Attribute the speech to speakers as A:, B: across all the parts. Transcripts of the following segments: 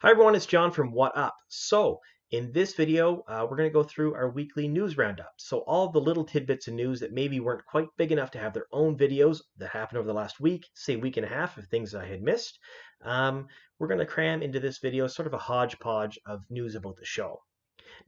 A: Hi everyone, it's John from What Up. So in this video, we're going to go through our weekly news roundup. So all of the little tidbits of news that maybe weren't quite big enough to have their own videos that happened over the last week, say week and a half of things I had missed, we're going to cram into this video sort of a hodgepodge of news about the show.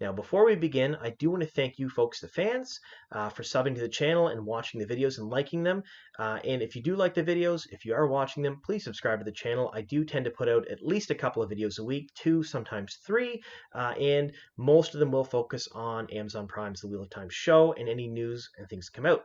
A: Now, before we begin, I do want to thank you folks, the fans, for subbing to the channel and watching the videos and liking them. And if you do like the videos, if you are watching them, please subscribe to the channel. I do tend to put out at least a couple of videos a week, 2, sometimes 3, and most of them will focus on Amazon Prime's The Wheel of Time show and any news and things come out.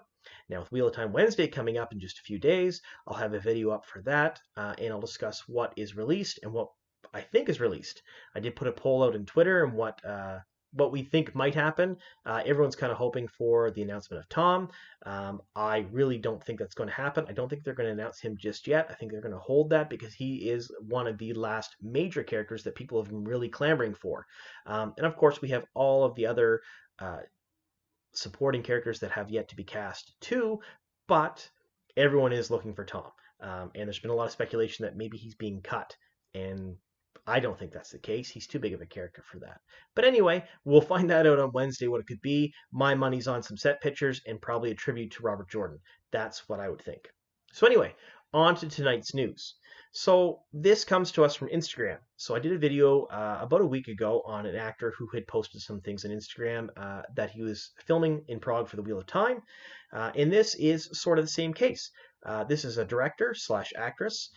A: Now, with Wheel of Time Wednesday coming up in just a few days, I'll have a video up for that, and I'll discuss what is released and what I think is released. I did put a poll out on Twitter and what we think might happen. Everyone's kind of hoping for the announcement of Tom. I really don't think that's going to happen. I don't think they're going to announce him just yet. I think they're going to hold that because he is one of the last major characters that people have been really clamoring for. And of course, we have all of the other supporting characters that have yet to be cast too, but everyone is looking for Tom. And there's been a lot of speculation that maybe he's being cut, and I don't think that's the case. He's too big of a character for that. But anyway, we'll find that out on Wednesday what it could be. My money's on some set pictures and probably a tribute to Robert Jordan. That's what I would think. So anyway, on to tonight's news. So this comes to us from Instagram. So I did a video about a week ago on an actor who had posted some things on Instagram that he was filming in Prague for the Wheel of Time. And this is sort of the same case. This is a director slash actress,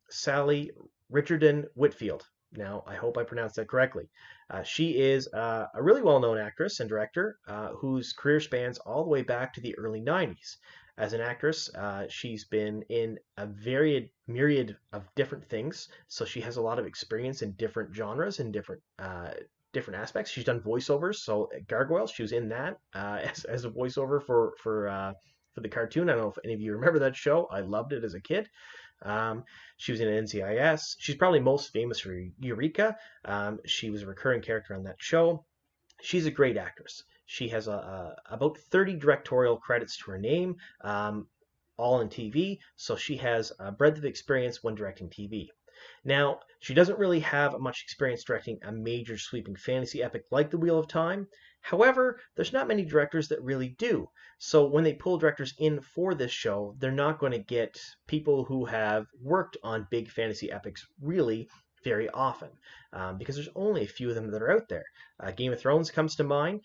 A: Sally Richardson Whitfield. Now, I hope I pronounced that correctly. She is a really well-known actress and director whose career spans all the way back to the early 90s. As an actress, she's been in a varied myriad of different things, so she has a lot of experience in different genres and different aspects. She's done voiceovers, so Gargoyles, she was in that as a voiceover for the cartoon. I don't know if any of you remember that show. I loved it as a kid. She was in NCIS. She's probably most famous for Eureka. She was a recurring character on that show. She's a great actress. She has about 30 directorial credits to her name, all in TV, so she has a breadth of experience when directing TV. Now, she doesn't really have much experience directing a major sweeping fantasy epic like The Wheel of Time. However, there's not many directors that really do. So when they pull directors in for this show, they're not going to get people who have worked on big fantasy epics really very often, because there's only a few of them that are out there. Game of Thrones comes to mind.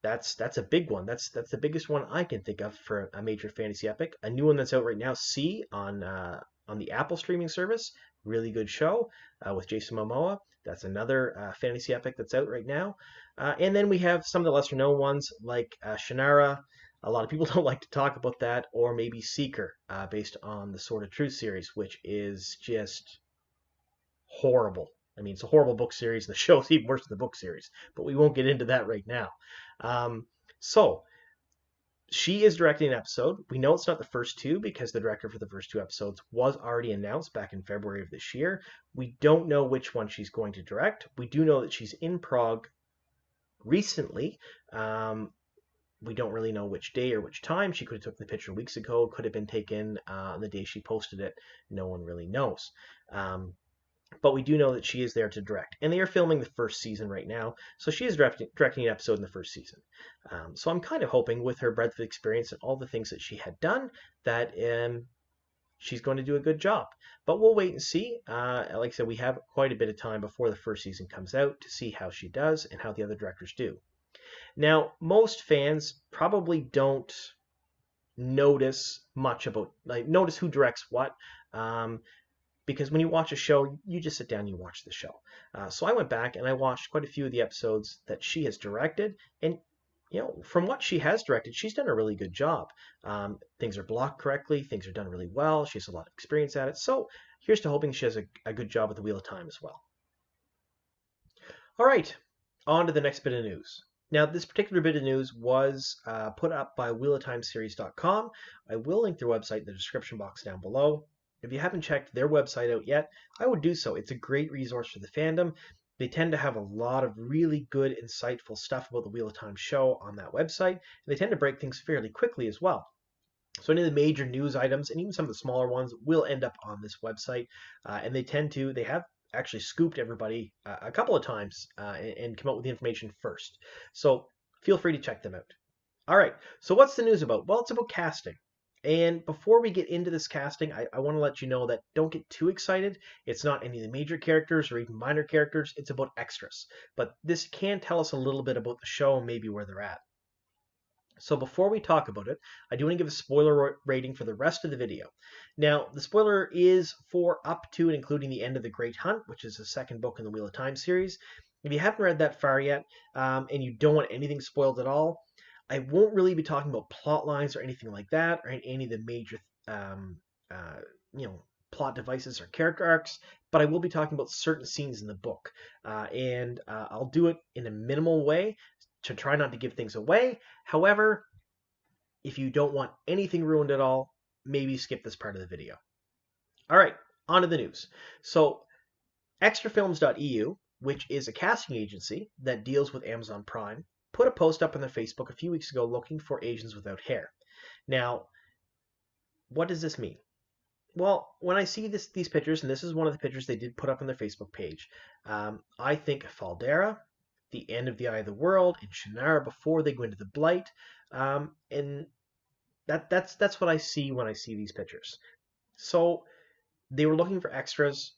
A: That's a big one. That's the biggest one I can think of for a major fantasy epic. A new one that's out right now, C, on the Apple streaming service. Really good show with Jason Momoa. That's another fantasy epic that's out right now. And then we have some of the lesser known ones like Shannara. A lot of people don't like to talk about that, or maybe Seeker, based on the Sword of Truth series, which is just horrible. I mean, it's a horrible book series. The show's even worse than the book series, but we won't get into that right now. So she is directing an episode. We know it's not the first two because the director for the first two episodes was already announced back in February of this year. We don't know which one she's going to direct. We do know that she's in Prague recently. We don't really know which day or which time. She could have took the picture weeks ago, could have been taken on the day she posted it. No one really knows. But we do know that she is there to direct. And they are filming the first season right now, so she is directing an episode in the first season. So I'm kind of hoping with her breadth of experience and all the things that she had done that she's going to do a good job. But we'll wait and see. Like I said, we have quite a bit of time before the first season comes out to see how she does and how the other directors do. Now, most fans probably don't notice much about, notice who directs what. Because when you watch a show, you just sit down and you watch the show. So I went back and I watched quite a few of the episodes that she has directed, and from what she has directed, she's done a really good job. Things are blocked correctly, things are done really well. She has a lot of experience at it. So here's to hoping she has a good job with the Wheel of Time as well. All right, on to the next bit of news. Now, this particular bit of news was put up by wheeloftimeseries.com. I will link their website in the description box down below. If you haven't checked their website out yet, I would do so. It's a great resource for the fandom. They tend to have a lot of really good, insightful stuff about the Wheel of Time show on that website, and they tend to break things fairly quickly as well. So any of the major news items and even some of the smaller ones will end up on this website, and they have actually scooped everybody a couple of times and come out with the information first. So feel free to check them out. All right, so what's the news about? Well, it's about casting. And before we get into this casting, I want to let you know that don't get too excited. It's not any of the major characters or even minor characters, it's about extras. But this can tell us a little bit about the show and maybe where they're at. So before we talk about it, I do want to give a spoiler rating for the rest of the video. Now, the spoiler is for up to and including the end of The Great Hunt, which is the second book in the Wheel of Time series. If you haven't read that far yet, and you don't want anything spoiled at all, I won't really be talking about plot lines or anything like that, or any of the major, um, uh, plot devices or character arcs, but I will be talking about certain scenes in the book, and I'll do it in a minimal way to try not to give things away. However, if you don't want anything ruined at all, maybe skip this part of the video. All right, on to the news. So, extrafilms.eu, which is a casting agency that deals with Amazon Prime, put a post up on their Facebook a few weeks ago looking for Asians without hair. Now, what does this mean? Well, when I see these pictures, and this is one of the pictures they did put up on their Facebook page, I think Faldera, the end of the Eye of the World, and Shannara before they go into the Blight, and that's what I see when I see these pictures. So they were looking for extras,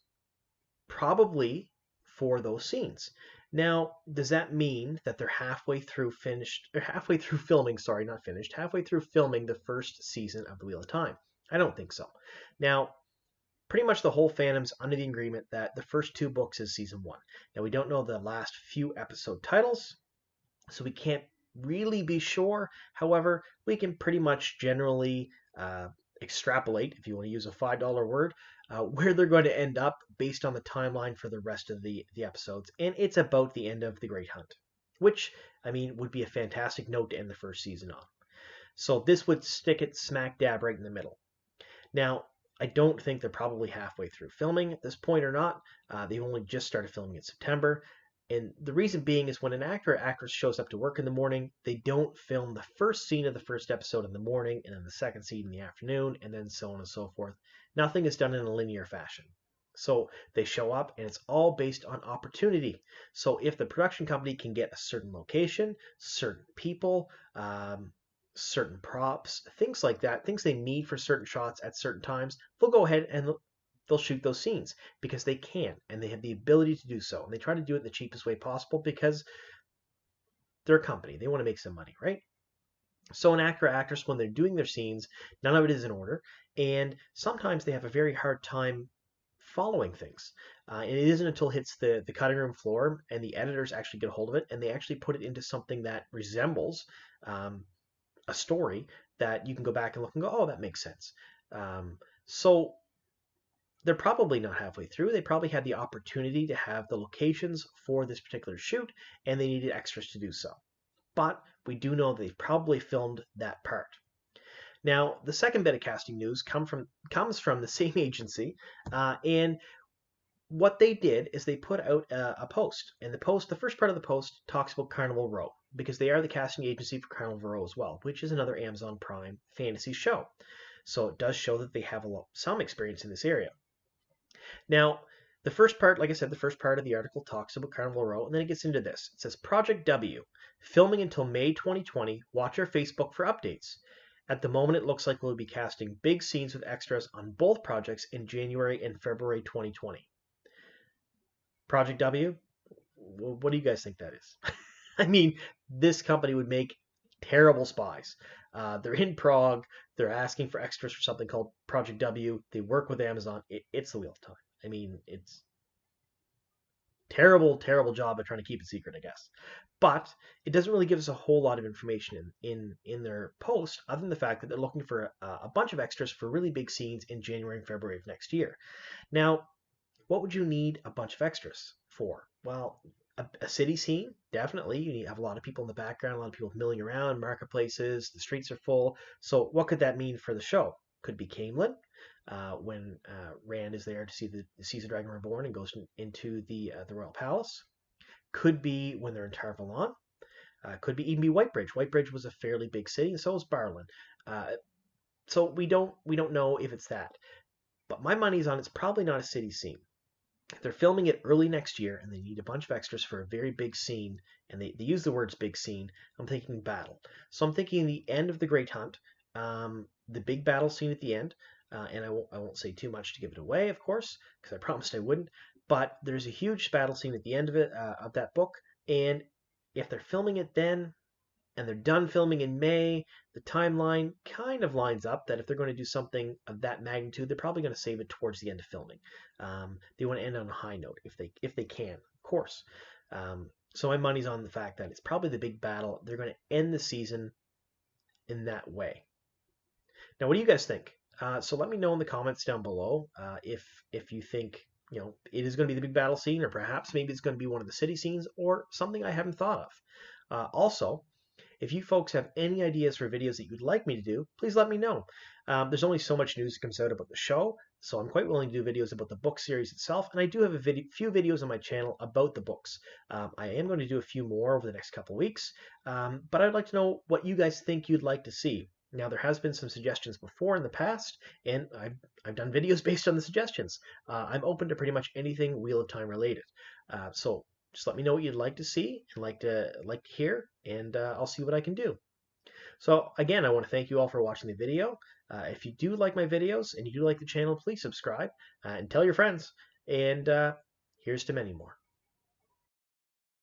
A: probably for those scenes. Now, does that mean that they're halfway through filming, sorry, not finished, halfway through filming the first season of The Wheel of Time? I don't think so. Now, pretty much the whole fandom's under the agreement that the first two books is season one. Now, we don't know the last few episode titles, so we can't really be sure. However, we can pretty much generally extrapolate, if you want to use a $5 word, where they're going to end up based on the timeline for the rest of the episodes. And it's about the end of The Great Hunt, which, I mean, would be a fantastic note to end the first season on. So this would stick it smack dab right in the middle. Now, I don't think they're probably halfway through filming at this point or not. They've only just started filming in September. And the reason being is when an actor or actress shows up to work in the morning, they don't film the first scene of the first episode in the morning and then the second scene in the afternoon and then so on and so forth. Nothing is done in a linear fashion. So they show up and it's all based on opportunity. So if the production company can get a certain location, certain people, certain props, things like that, things they need for certain shots at certain times, they'll go ahead and they'll shoot those scenes because they can and they have the ability to do so. And they try to do it the cheapest way possible because they're a company. They want to make some money, right? So an actor or actress, when they're doing their scenes, none of it is in order. And sometimes they have a very hard time following things. And it isn't until it hits the cutting room floor and the editors actually get a hold of it and they actually put it into something that resembles a story that you can go back and look and go, oh, that makes sense. So they're probably not halfway through. They probably had the opportunity to have the locations for this particular shoot, and they needed extras to do so. But we do know they've probably filmed that part. Now, the second bit of casting news comes from the same agency, and what they did is they put out a post, and the first part of the post talks about Carnival Row because they are the casting agency for Carnival Row as well, which is another Amazon Prime fantasy show. So it does show that they have some experience in this area. Now, the first part, like I said, the first part of the article talks about Carnival Row, and then it gets into this. It says Project W, filming until May 2020. Watch our Facebook for updates. At the moment, it looks like we'll be casting big scenes with extras on both projects in January and February 2020. Project W, what do you guys think that is? I mean, this company would make terrible spies. They're in Prague. They're asking for extras for something called Project W. They work with Amazon. It's the Wheel of Time. I mean, it's terrible, terrible job of trying to keep it secret, I guess. But it doesn't really give us a whole lot of information in their post, other than the fact that they're looking for a bunch of extras for really big scenes in January and February of next year. Now, what would you need a bunch of extras for? Well, a city scene, definitely. You need to have a lot of people in the background, a lot of people milling around, marketplaces, the streets are full. So what could that mean for the show? Could be Camelin, when Rand is there to see the Dragon Reborn and goes into the Royal Palace. Could be when they're in Tar Valon. Could even be Whitebridge. Whitebridge was a fairly big city, and so is Barlin. So we don't know if it's that. But my money's on it's probably not a city scene. if they're filming it early next year and they need a bunch of extras for a very big scene, and they use the words big scene, I'm thinking battle. So I'm thinking the end of the Great Hunt, the big battle scene at the end, and I won't say too much to give it away, of course, because I promised I wouldn't. But there's a huge battle scene at the end of it, of that book, and if they're filming it then, and they're done filming in May, the timeline kind of lines up that if they're going to do something of that magnitude, they're probably going to save it towards the end of filming. They want to end on a high note if they can, of course. So my money's on the fact that it's probably the big battle. They're going to end the season in that way. Now, what do you guys think? So let me know in the comments down below if you think it is going to be the big battle scene, or perhaps maybe it's going to be one of the city scenes, or something I haven't thought of. Also, if you folks have any ideas for videos that you'd like me to do, please let me know. There's only so much news that comes out about the show, so I'm quite willing to do videos about the book series itself, and I do have a few videos on my channel about the books. I am going to do a few more over the next couple of weeks, but I'd like to know what you guys think you'd like to see. Now, there has been some suggestions before in the past, and I've done videos based on the suggestions. I'm open to pretty much anything Wheel of Time related. So just let me know what you'd like to see and like to hear, and I'll see what I can do. So again, I want to thank you all for watching the video. If you do like my videos and you do like the channel, please subscribe and tell your friends. And here's to many more.